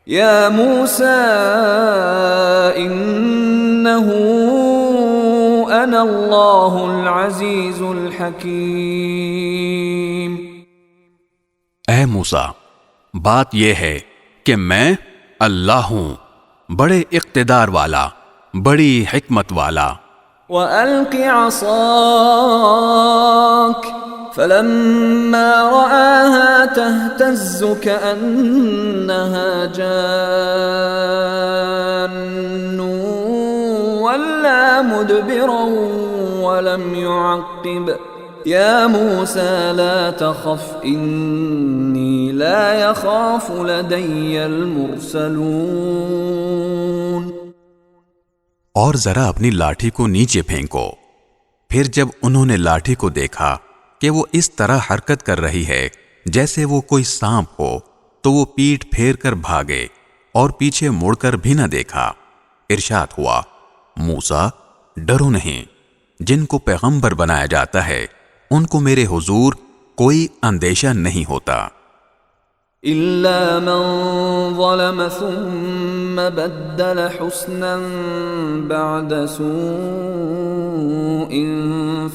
یا موسیٰ انہ انا اللہ العزیز الحکیم۔ اے موسیٰ، بات یہ ہے کہ میں اللہ ہوں، بڑے اقتدار والا، بڑی حکمت والا۔ وَأَلْقِ عَصَاكَ فَلَمَّا رَآهَا تَهْتَزُّ كَأَنَّهَا جَانٌّ وَلَّى مُدْبِرًا وَلَمْ يُعَقِّبْ يَا مُوسَى لَا تَخَفْ إِنِّي لَا يَخَافُ لَدَيَّ الْمُرْسَلُونَ۔ اور ذرا اپنی لاٹھی کو نیچے پھینکو۔ پھر جب انہوں نے لاٹھی کو دیکھا کہ وہ اس طرح حرکت کر رہی ہے جیسے وہ کوئی سانپ ہو، تو وہ پیٹھ پھیر کر بھاگے اور پیچھے مڑ کر بھی نہ دیکھا۔ ارشاد ہوا، موسیٰ ڈرو نہیں، جن کو پیغمبر بنایا جاتا ہے ان کو میرے حضور کوئی اندیشہ نہیں ہوتا۔ إِلَّا مَنْ ظَلَمَ ثُمَّ بَدَّلَ حُسْنًا بَعْدَ سُوءٍ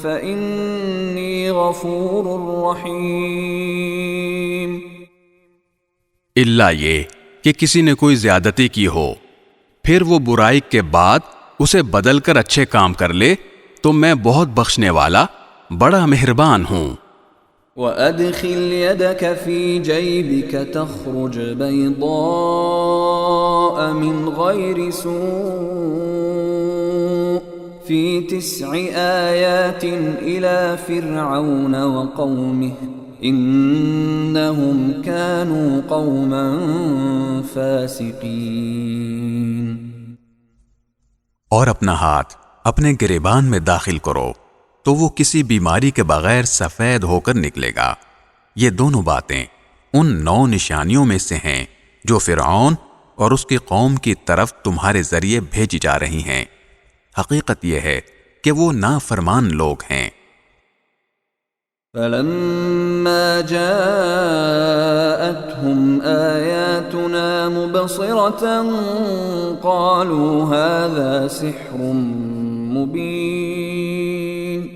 فَإِنِّي غَفُورٌ رَحِيمٌ۔ الا یہ کہ کسی نے کوئی زیادتی کی ہو، پھر وہ برائی کے بعد اسے بدل کر اچھے کام کر لے تو میں بہت بخشنے والا، بڑا مہربان ہوں۔ وَأَدْخِلْ يَدَكَ فِي جَيْبِكَ تَخْرُجْ بَيْضَاءَ مِنْ غَيْرِ سُوءٍ فِي 9 آيَاتٍ إِلَى فِرْعَوْنَ وَقَوْمِهِ إِنَّهُمْ كَانُوا قَوْمًا فَاسِقِينَ۔ اور اپنا ہاتھ اپنے گریبان میں داخل کرو تو وہ کسی بیماری کے بغیر سفید ہو کر نکلے گا۔ یہ دونوں باتیں ان 9 نشانیوں میں سے ہیں جو فرعون اور اس کی قوم کی طرف تمہارے ذریعے بھیجی جا رہی ہیں۔ حقیقت یہ ہے کہ وہ نافرمان لوگ ہیں۔ فَلَمَّا جَاءَتْهُمْ آيَاتُنَا مُبْصِرَةً قَالُوا هَذَا سِحْرٌ مُبِينٌ۔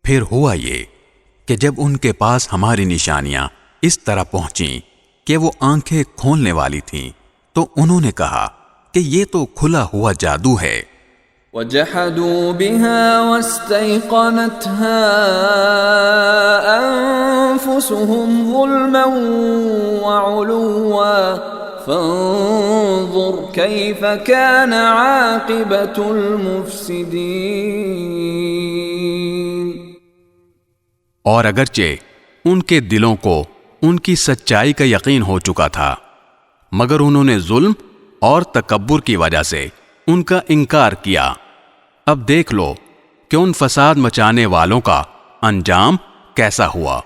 پھر ہوا یہ کہ جب ان کے پاس ہماری نشانیاں اس طرح پہنچیں کہ وہ آنکھیں کھولنے والی تھیں تو انہوں نے کہا کہ یہ تو کھلا ہوا جادو ہے۔ وَجَحَدُوا بِهَا وَاسْتَيْقَنَتْهَا أَنفُسُهُمْ ظُلْمًا وَعُلُوًّا فَانظُرْ كَيْفَ كَانَ عَاقِبَةُ الْمُفْسِدِينَ۔ اور اگرچہ ان کے دلوں کو ان کی سچائی کا یقین ہو چکا تھا، مگر انہوں نے ظلم اور تکبر کی وجہ سے ان کا انکار کیا۔ اب دیکھ لو کہ ان فساد مچانے والوں کا انجام کیسا ہوا۔